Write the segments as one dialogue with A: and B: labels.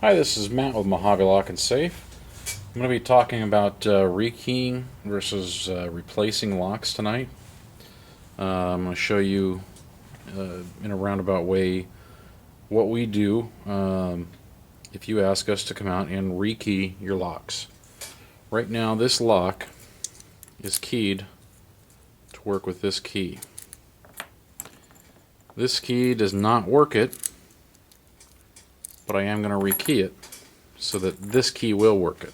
A: Hi, this is Matt with Mojave Lock and Safe. I'm going to be talking about rekeying versus replacing locks tonight. I'm going to show you in a roundabout way what we do if you ask us to come out and rekey your locks. Right now this lock is keyed to work with this key. This key does not work it, but I am going to rekey it so that this key will work it.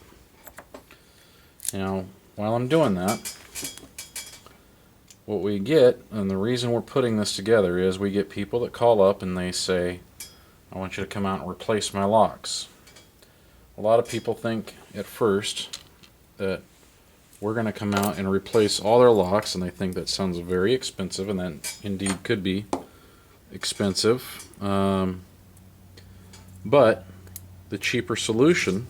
A: Now, while I'm doing that, what we get, and the reason we're putting this together is we get people that call up and they say, I want you to come out and replace my locks. A lot of people think at first that we're going to come out and replace all their locks, and they think that sounds very expensive, and that indeed could be expensive. But the cheaper solution,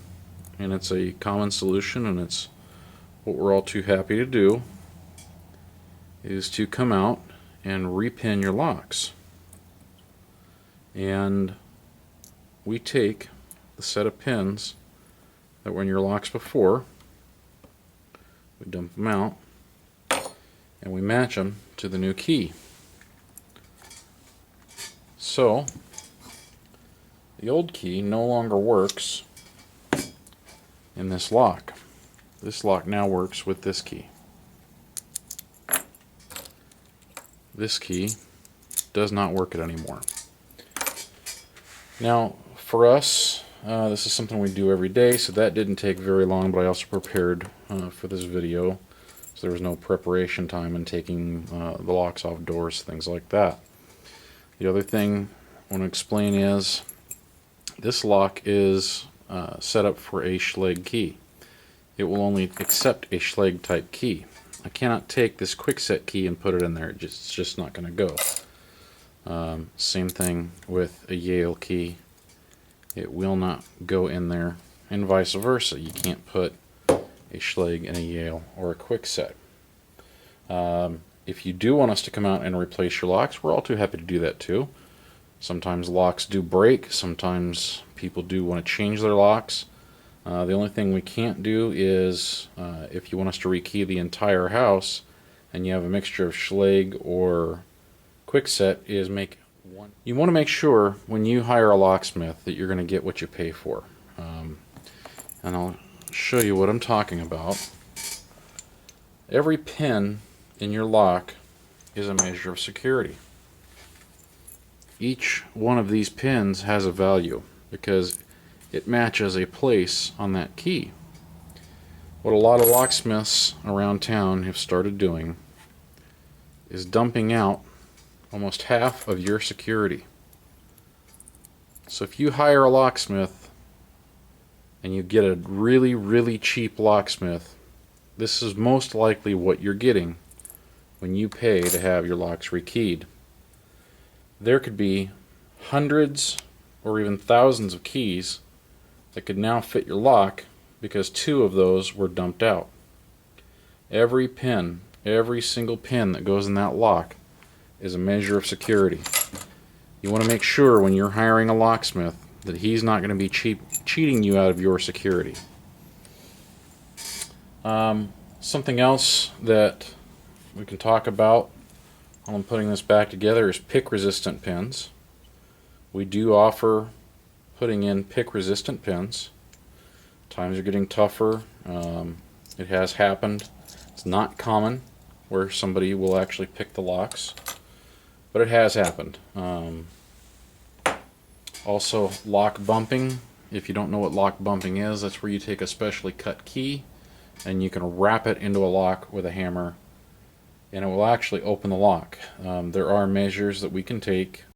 A: and it's a common solution, and it's what we're all too happy to do, is to come out and repin your locks. And we take the set of pins that were in your locks before, we dump them out, and we match them to the new key. So the old key no longer works in this lock. This lock now works with this key. This key does not work it anymore. Now, for us, this is something we do every day, so that didn't take very long, but I also prepared for this video, so there was no preparation time in taking the locks off doors, things like that. The other thing I want to explain is this lock is set up for a Schlage key. It will only accept a Schlage type key. I cannot take this quick-set key and put it in there. It's just not going to go. Same thing with a Yale key. It will not go in there, and vice versa. You can't put a Schlage in a Yale or a quick-set. If you do want us to come out and replace your locks, we're all too happy to do that too. Sometimes locks do break, sometimes people do want to change their locks. The only thing we can't do is if you want us to rekey the entire house and you have a mixture of Schlage or quickset, is make one. You want to make sure when you hire a locksmith that you're going to get what you pay for. And I'll show you what I'm talking about. Every pin in your lock is a measure of security. Each one of these pins has a value because it matches a place on that key. What a lot of locksmiths around town have started doing is dumping out almost half of your security. So if you hire a locksmith and you get a really, really cheap locksmith, this is most likely what you're getting when you pay to have your locks rekeyed. There could be hundreds or even thousands of keys that could now fit your lock because two of those were dumped out. Every pin, every single pin that goes in that lock is a measure of security. You want to make sure when you're hiring a locksmith that he's not going to be cheating you out of your security. Something else that we can talk about while I'm putting this back together is pick resistant pins. We do offer putting in pick resistant pins. Times are getting tougher. It has happened. It's not common where somebody will actually pick the locks, but it has happened. Also, lock bumping. If you don't know what lock bumping is, that's where you take a specially cut key and you can wrap it into a lock with a hammer, and it will actually open the lock. There are measures that we can take